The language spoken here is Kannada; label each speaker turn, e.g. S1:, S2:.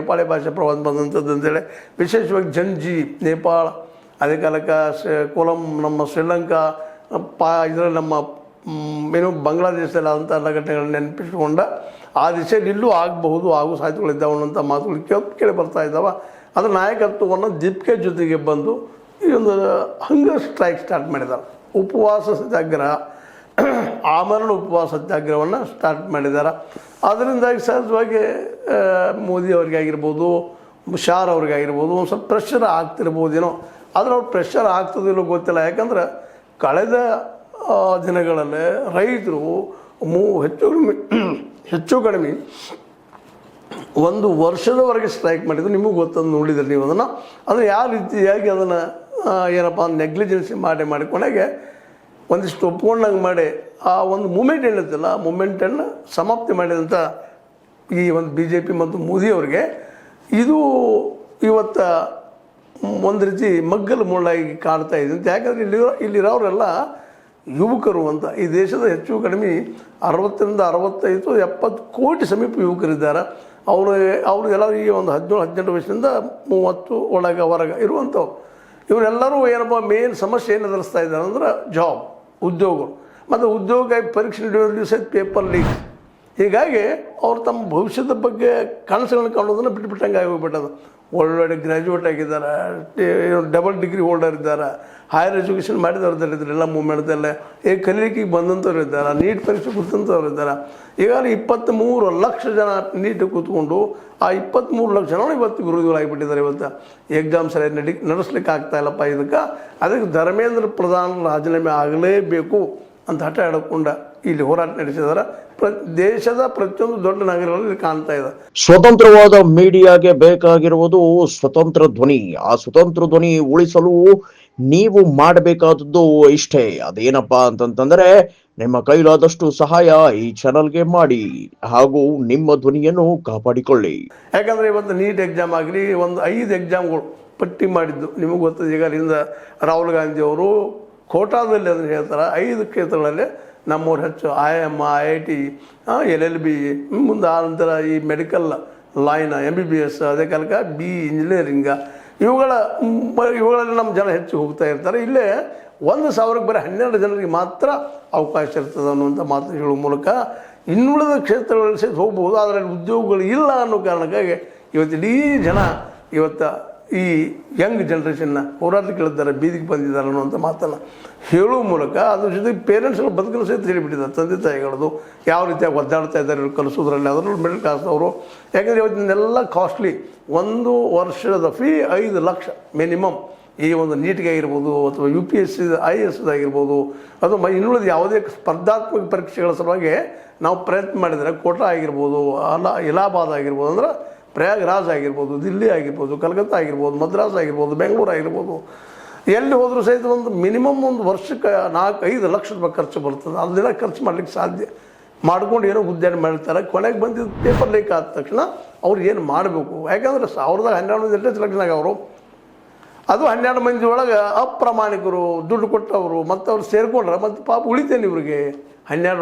S1: ನೇಪಾಳಿ ಭಾಷೆ ಪ್ರವಾಸ ಬಂದಂಥದ್ದು ಅಂತೇಳಿ ವಿಶೇಷವಾಗಿ ಜಂಜಿ ನೇಪಾಳ ಅದೇ ಕಾಲಕ್ಕೆ ಕೊಲಂ ನಮ್ಮ ಶ್ರೀಲಂಕಾ ಇದರಲ್ಲಿ ನಮ್ಮ ಏನು ಬಾಂಗ್ಲಾದೇಶದಲ್ಲಿ ಆದಂಥ ಎಲ್ಲ ಘಟನೆಗಳನ್ನ ನೆನಪಿಸಿಕೊಂಡ ಆ ದಿಶೆಯಲ್ಲಿ ಇಲ್ಲೂ ಆಗಬಹುದು ಹಾಗೂ ಸಾಧ್ಯತೆಗಳಿದ್ದಾವೆ ಅನ್ನೋಂಥ ಮಾತುಗಳು ಕೇಳಿ ಬರ್ತಾ ಇದ್ದಾವೆ. ಅದರ ನಾಯಕತ್ವವನ್ನು ದೀಪಿಕೆ ಜೊತೆಗೆ ಬಂದು ಈ ಒಂದು ಹಂಗರ್ ಸ್ಟ್ರೈಕ್ ಸ್ಟಾರ್ಟ್ ಮಾಡಿದ್ದಾರೆ. ಉಪವಾಸ ಸತ್ಯಾಗ್ರಹ ಆಮರಣ ಉಪವಾಸ ಸತ್ಯಾಗ್ರಹವನ್ನು ಸ್ಟಾರ್ಟ್ ಮಾಡಿದ್ದಾರೆ. ಅದರಿಂದಾಗಿ ಸಹಜವಾಗಿ ಮೋದಿ ಅವ್ರಿಗಾಗಿರ್ಬೋದು ಶಾರ್ ಅವ್ರಿಗಾಗಿರ್ಬೋದು ಒಂದು ಸ್ವಲ್ಪ ಪ್ರೆಷರ್ ಆಗ್ತಿರ್ಬೋದೇನೋ. ಆದರೆ ಅವ್ರು ಪ್ರೆಷರ್ ಆಗ್ತದಿಲ್ಲೋ ಗೊತ್ತಿಲ್ಲ. ಯಾಕಂದ್ರೆ ಕಳೆದ ದಿನಗಳಲ್ಲಿ ರೈತರು ಹೆಚ್ಚು ಕಡಿಮೆ 1 ವರ್ಷದವರೆಗೆ ಸ್ಟ್ರೈಕ್ ಮಾಡಿದ್ರು. ನಿಮಗೂ ಗೊತ್ತಂದು ನೋಡಿದ್ರಿ ನೀವು ಅದನ್ನು ಯಾವ ರೀತಿಯಾಗಿ ಅದನ್ನು ಏನಪ್ಪ ನೆಗ್ಲಿಜೆನ್ಸಿ ಮಾಡಿಕೊಂಡಾಗೆ ಒಂದಿಷ್ಟು ಒಪ್ಕೊಂಡಂಗೆ ಮಾಡಿ ಆ ಒಂದು ಮೂಮೆಂಟ್ ಏನಿರ್ತಲ್ಲ ಆ ಮೂಮೆಂಟನ್ನು ಸಮಾಪ್ತಿ ಮಾಡಿದಂಥ ಈ ಒಂದು BJP ಮತ್ತು ಮೋದಿಯವ್ರಿಗೆ ಇದು ಇವತ್ತು ಒಂದು ರೀತಿ ಮಗ್ಗಲು ಮುಳ್ಳಾಗಿ ಕಾಡ್ತಾ ಇದೆ ಅಂತ. ಯಾಕಂದರೆ ಇಲ್ಲಿರೋರೆಲ್ಲ ಯುವಕರು ಅಂತ. ಈ ದೇಶದ ಹೆಚ್ಚು ಕಡಿಮೆ 60 65 70 ಕೋಟಿ ಸಮೀಪ ಯುವಕರಿದ್ದಾರೆ. ಅವ್ರಿಗೆಲ್ಲ ಈ ಒಂದು 17-18 ವರ್ಷದಿಂದ 30 ಒಳಗೆ ಹೊರಗೆ ಇರುವಂಥವ್ರು. ಇವರೆಲ್ಲರೂ ಏನಪ್ಪ ಮೇನ್ ಸಮಸ್ಯೆ ಏನು ಎದುರಿಸ್ತಾ ಇದ್ದಾರೆ ಅಂದ್ರೆ ಜಾಬ್, ಉದ್ಯೋಗಗಳು. ಮತ್ತು ಉದ್ಯೋಗ ಪರೀಕ್ಷೆ ನಡೆಯೋದ್ರಲ್ಲಿ ಸಹಿತ ಪೇಪರ್ ಲೀಕ್. ಹೀಗಾಗಿ ಅವ್ರು ತಮ್ಮ ಭವಿಷ್ಯದ ಬಗ್ಗೆ ಕನಸುಗಳನ್ನು ಕಾಣೋದನ್ನು ಬಿಟ್ಟಂಗೆ ಆಗೋಗ್ಬಿಟ್ಟದು. ಒಳ್ಳೊಳ್ಳೆ ಗ್ರ್ಯಾಜುಯೇಟ್ ಆಗಿದ್ದಾರೆ, ಡಬಲ್ ಡಿಗ್ರಿ ಹೋಲ್ಡರ್ ಇದ್ದಾರೆ, ಹೈಯರ್ ಎಜುಕೇಷನ್ ಮಾಡಿದವ್ರು ಇದ್ದಾರೆ, ಎಲ್ಲ ಮೂಮೆಂಟ್ದಲ್ಲೇ ಕಲೀಲಿಕ್ಕೆ ಬಂದಂಥವ್ರು ಇದ್ದಾರೆ, ನೀಟ್ ಪರೀಕ್ಷೆ ಕೂತಂಥವ್ರು ಇದ್ದಾರೆ. ಈಗಾಗಲೇ 23 ಲಕ್ಷ ಜನ ನೀಟ್ ಕೂತ್ಕೊಂಡು ಆ 23 ಲಕ್ಷ ಜನ ಇವತ್ತು ವಿರೋಧಿಗಳಾಗಿಬಿಟ್ಟಿದ್ದಾರೆ. ಇವತ್ತು ಎಕ್ಸಾಮ್ ಸರಿಯಾಗಿ ನಡೆಸ್ಲಿಕ್ಕೆ ಆಗ್ತಾಯಿಲ್ಲಪ್ಪ. ಅದಕ್ಕೆ ಧರ್ಮೇಂದ್ರ ಪ್ರಧಾನ್ ರಾಜೀನಾಮೆ ಆಗಲೇಬೇಕು ಅಂತ ಹಠ ಹಿಡ್ಕೊಂಡ ಇಲ್ಲಿ ಹೋರಾಟ ನಡೆಸಿದಾರೆ. ದೇಶದ ಪ್ರತಿಯೊಂದು ದೊಡ್ಡ ನಗರಗಳಲ್ಲಿ ಕಾಣ್ತಾ ಇದೆ.
S2: ಸ್ವತಂತ್ರವಾದ ಮೀಡಿಯಾಗೆ ಬೇಕಾಗಿರುವುದು ಸ್ವತಂತ್ರ ಧ್ವನಿ. ಆ ಸ್ವತಂತ್ರ ಧ್ವನಿ ಉಳಿಸಲು ನೀವು ಮಾಡಬೇಕಾದದ್ದು ಇಷ್ಟೇ. ಅದೇನಪ್ಪಾ ಅಂತಂತಂದ್ರೆ ನಿಮ್ಮ ಕೈಲಾದಷ್ಟು ಸಹಾಯ ಈ ಚಾನಲ್ಗೆ ಮಾಡಿ ಹಾಗೂ ನಿಮ್ಮ ಧ್ವನಿಯನ್ನು ಕಾಪಾಡಿಕೊಳ್ಳಿ.
S1: ಯಾಕಂದ್ರೆ ಇವತ್ತು ನೀಟ್ ಎಕ್ಸಾಮ್ ಆಗಲಿ ಒಂದು 5 ಎಕ್ಸಾಮ್ಗಳು ಪಟ್ಟಿ ಮಾಡಿದ್ದು ನಿಮಗೆ ಗೊತ್ತದೆ. ಈಗ ಅಲ್ಲಿಂದ ರಾಹುಲ್ ಗಾಂಧಿ ಅವರು ಕೋಟಾದಲ್ಲಿ ಅದನ್ನು ಹೇಳ್ತಾರೆ 5 ಕ್ಷೇತ್ರಗಳಲ್ಲಿ ನಮ್ಮವ್ರು ಹೆಚ್ಚು IIM, IIT, LLB, ಮುಂದೆ ಆ ನಂತರ ಈ ಮೆಡಿಕಲ್ ಲೈನ್ MBBS, ಅದೇ ಕಾಲಕ್ಕೆ BE ಇಂಜಿನಿಯರಿಂಗ ಇವುಗಳಲ್ಲಿ ನಮ್ಮ ಜನ ಹೆಚ್ಚು ಹೋಗ್ತಾ ಇರ್ತಾರೆ. ಇಲ್ಲೇ 1,000ಕ್ಕೆ ಬರೀ 12 ಜನರಿಗೆ ಮಾತ್ರ ಅವಕಾಶ ಇರ್ತದೆ ಅನ್ನುವಂಥ ಮಾತು ಹೇಳುವ ಮೂಲಕ ಇನ್ನುಳಿದ ಕ್ಷೇತ್ರಗಳಲ್ಲಿ ಸಹಿತ ಹೋಗ್ಬೋದು. ಅದರಲ್ಲಿ ಉದ್ಯೋಗಗಳು ಇಲ್ಲ ಅನ್ನೋ ಕಾರಣಕ್ಕಾಗಿ ಇವತ್ತು ಇಡೀ ಜನ ಇವತ್ತು ಈ ಯಂಗ್ ಜನ್ರೇಷನ್ನ ಹೋರಾಟಕ್ಕಿಳಿದ್ದಾರೆ, ಬೀದಿಗೆ ಬಂದಿದ್ದಾರೆ ಅನ್ನುವಂಥ ಮಾತನ್ನು ಹೇಳುವ ಮೂಲಕ ಅದ್ರ ಜೊತೆಗೆ ಪೇರೆಂಟ್ಸ್ಗಳು ಬದುಕಲು ಸಹಿತ ಹೇಳಿಬಿಟ್ಟಿದ್ದಾರೆ. ತಂದೆ ತಾಯಿಗಳದು ಯಾವ ರೀತಿಯಾಗಿ ಒದ್ದಾಡ್ತಾ ಇದ್ದಾರೆ ಕಲಿಸೋದ್ರಲ್ಲಿ, ಅದರಲ್ಲೂ ಮಿಡಲ್ ಕ್ಲಾಸ್ದವರು. ಯಾಕಂದರೆ ಇವತ್ತಿನೆಲ್ಲ ಕಾಸ್ಟ್ಲಿ. 1 ವರ್ಷದ ಫೀ 5 ಲಕ್ಷ ಮಿನಿಮಮ್. ಈ ಒಂದು ನೀಟ್ಗೆ ಆಗಿರ್ಬೋದು ಅಥವಾ UPSC IAS ಆಗಿರ್ಬೋದು ಅಥವಾ ಇನ್ನುಳಿದ ಯಾವುದೇ ಸ್ಪರ್ಧಾತ್ಮಕ ಪರೀಕ್ಷೆಗಳ ಸಲುವಾಗಿ ನಾವು ಪ್ರಯತ್ನ ಮಾಡಿದರೆ ಕೋಟಾ ಆಗಿರ್ಬೋದು, ಇಲಾಹಾಬಾದ್ ಆಗಿರ್ಬೋದು, ಅಂದ್ರೆ ಪ್ರಯಾಗ್ರಾಜ್ ಆಗಿರ್ಬೋದು, ದಿಲ್ಲಿ ಆಗಿರ್ಬೋದು, ಕಲ್ಕತ್ತಾ ಆಗಿರ್ಬೋದು, ಮದ್ರಾಸ್ ಆಗಿರ್ಬೋದು, ಬೆಂಗಳೂರು ಆಗಿರ್ಬೋದು, ಎಲ್ಲಿ ಹೋದರೂ ಸಹಿತ ಒಂದು ಮಿನಿಮಮ್ ಒಂದು ವರ್ಷಕ್ಕೆ 4-5 ಲಕ್ಷ ರೂಪಾಯಿ ಖರ್ಚು ಬರ್ತದೆ. ಅದನ್ನೆಲ್ಲ ಖರ್ಚು ಮಾಡಲಿಕ್ಕೆ ಸಾಧ್ಯ ಮಾಡ್ಕೊಂಡು ಏನೋ ಉದ್ಯಾನ ಮಾಡ್ತಾರೆ. ಕೊನೆಗೆ ಬಂದಿದ್ದು ಪೇಪರ್ ಲೀಕ್ ಆದ ತಕ್ಷಣ ಅವ್ರು ಏನು ಮಾಡಬೇಕು? ಯಾಕಂದರೆ 1200 ಸೆಲೆಕ್ಷನ್ ಅವರು ಅದು 12 ಮಂದಿ ಒಳಗೆ ಅಪ್ರಾಮಾಣಿಕರು, ದುಡ್ಡು ಕೊಟ್ಟವರು ಮತ್ತು ಅವ್ರು ಸೇರಿಕೊಂಡ್ರೆ ಮತ್ತು ಪಾಪ ಉಳಿತೇನೆ ಇವ್ರಿಗೆ 12